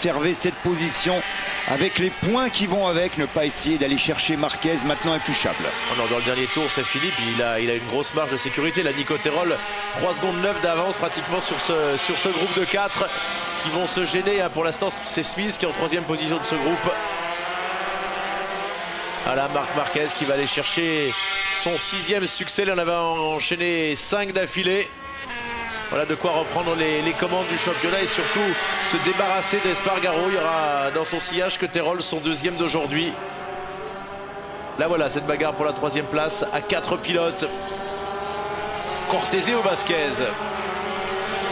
conserver cette position avec les points qui vont avec, ne pas essayer d'aller chercher Marquez, maintenant intouchable. Oh non, dans le dernier tour, c'est Philippe, il a une grosse marge de sécurité. La Nico Terol, 3 secondes 9 d'avance pratiquement sur ce groupe de 4 qui vont se gêner. Pour l'instant, c'est Smith qui est en 3e position de ce groupe. Voilà, Marc Marquez qui va aller chercher son 6e succès. Il en avait enchaîné 5 d'affilée. Voilà de quoi reprendre les commandes du championnat et surtout se débarrasser d'Espargaro. Il y aura dans son sillage que Terol, son 2e d'aujourd'hui. Là voilà, cette bagarre pour la 3e place à 4 pilotes. Cortese ou Vasquez.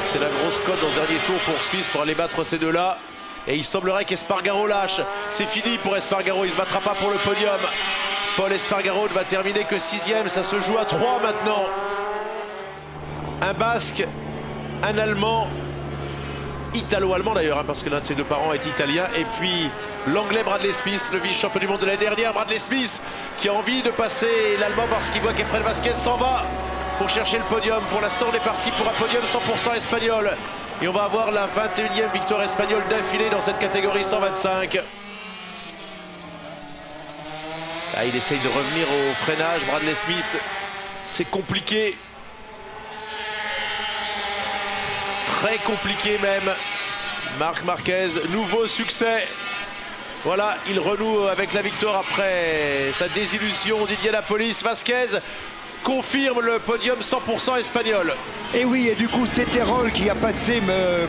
C'est la grosse cote dans ce dernier tour pour Smith pour aller battre ces deux-là. Et il semblerait qu'Espargaro lâche. C'est fini pour Espargaro, il ne se battra pas pour le podium. Paul Espargaro ne va terminer que 6e, ça se joue à 3 maintenant. Un Basque, un Allemand, Italo-Allemand d'ailleurs, parce que l'un de ses deux parents est italien. Et puis l'Anglais Bradley Smith, le vice-champion du monde de l'année dernière. Bradley Smith qui a envie de passer l'Allemand parce qu'il voit qu'Efren Vasquez s'en va pour chercher le podium. Pour l'instant, on est parti pour un podium 100% espagnol. Et on va avoir la 21e victoire espagnole d'affilée dans cette catégorie 125. Ah, il essaye de revenir au freinage, Bradley Smith. C'est compliqué. Très compliqué même. Marc Marquez, nouveau succès. Voilà, il renoue avec la victoire après sa désillusion d'Indianapolis. Vasquez confirme le podium 100% espagnol. Et oui, et du coup c'est Terol qui a passé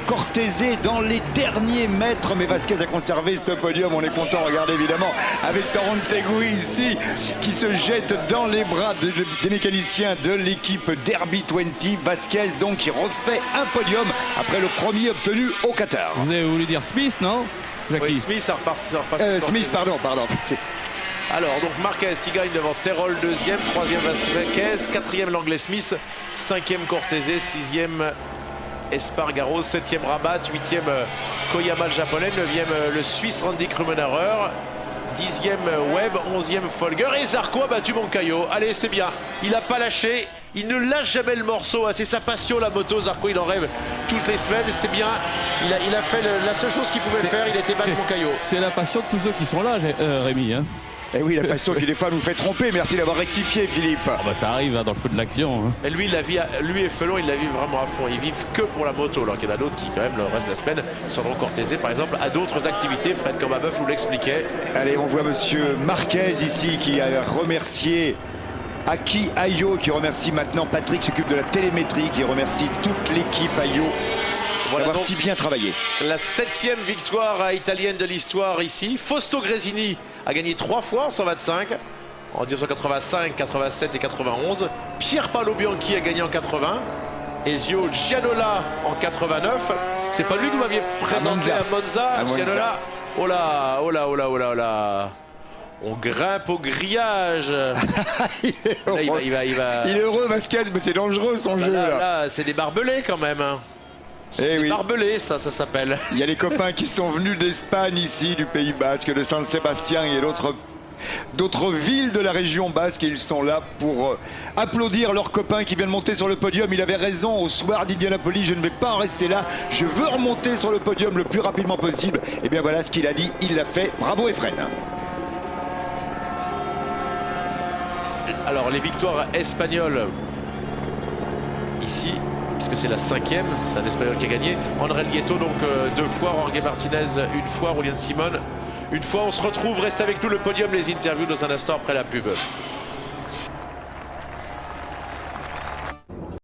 Cortese dans les derniers mètres, mais Vasquez a conservé ce podium. On est content, regardez évidemment, avec Tarantegui ici qui se jette dans les bras des mécaniciens de l'équipe Derby 20. Vasquez donc qui refait un podium après le premier obtenu au Qatar. Vous avez voulu dire Smith, non, Jackie? Oui, Smith a reparti. Smith, pardon. Alors donc Marquez qui gagne devant Terol, 2e, 3e Vasquez, 4e l'Anglais Smith, 5e Cortese, 6e Espargaro, 7e Rabat, 8e Koyama le japonais, 9e le Suisse Randy Krummenacher, 10e Webb, 11e Folger et Zarco a battu Moncayo. Allez, c'est bien, il n'a pas lâché, il ne lâche jamais le morceau, c'est sa passion la moto. Zarco, il en rêve toutes les semaines, c'est bien, il a fait la seule chose qu'il pouvait faire, il était battu Moncayo. C'est la passion de tous ceux qui sont là, Rémi, hein. Et oui, la passion qui des fois nous fait tromper. Merci d'avoir rectifié, Philippe. Ah bah ça arrive hein, dans le feu de l'action. Hein. Et lui et Felon, il la vit vraiment à fond. Ils vivent que pour la moto, alors qu'il y en a d'autres qui, quand même, le reste de la semaine, Sandro Cortese, par exemple, a d'autres activités. Fred Corbabeuf nous l'expliquait. Allez, on voit monsieur Marquez ici qui a remercié Aki Ayo, qui remercie maintenant Patrick, qui s'occupe de la télémétrie, qui remercie toute l'équipe Ayo. Voilà d'avoir donc si bien travaillé. La 7e victoire italienne de l'histoire ici. Fausto Gresini a gagné 3 fois en 125, en 1985, 87 et 91. Pier Paolo Bianchi a gagné en 80. Ezio Gianola en 89. C'est pas lui que vous m'aviez présenté à Monza, Gianola. Oh là, oh là, oh là, oh là, oh là. On grimpe au grillage. il est heureux, Vasquez, mais c'est dangereux son jeu. Là, c'est des barbelés quand même. Hein. C'est des barbelés, ça s'appelle. Il y a les copains qui sont venus d'Espagne ici, du Pays Basque, de San Sébastien et d'autres villes de la région basque, et ils sont là pour applaudir leurs copains qui viennent monter sur le podium. Il avait raison au soir d'Indianapolis, je ne vais pas en rester là, je veux remonter sur le podium le plus rapidement possible. Et bien voilà ce qu'il a dit, il l'a fait. Bravo Efren. Alors les victoires espagnoles ici, puisque c'est la 5e, c'est un Espagnol qui a gagné. André Nieto donc 2 fois, Jorge Martinez 1 fois, Julian Simon 1 fois. On se retrouve, reste avec nous, le podium, les interviews dans un instant après la pub.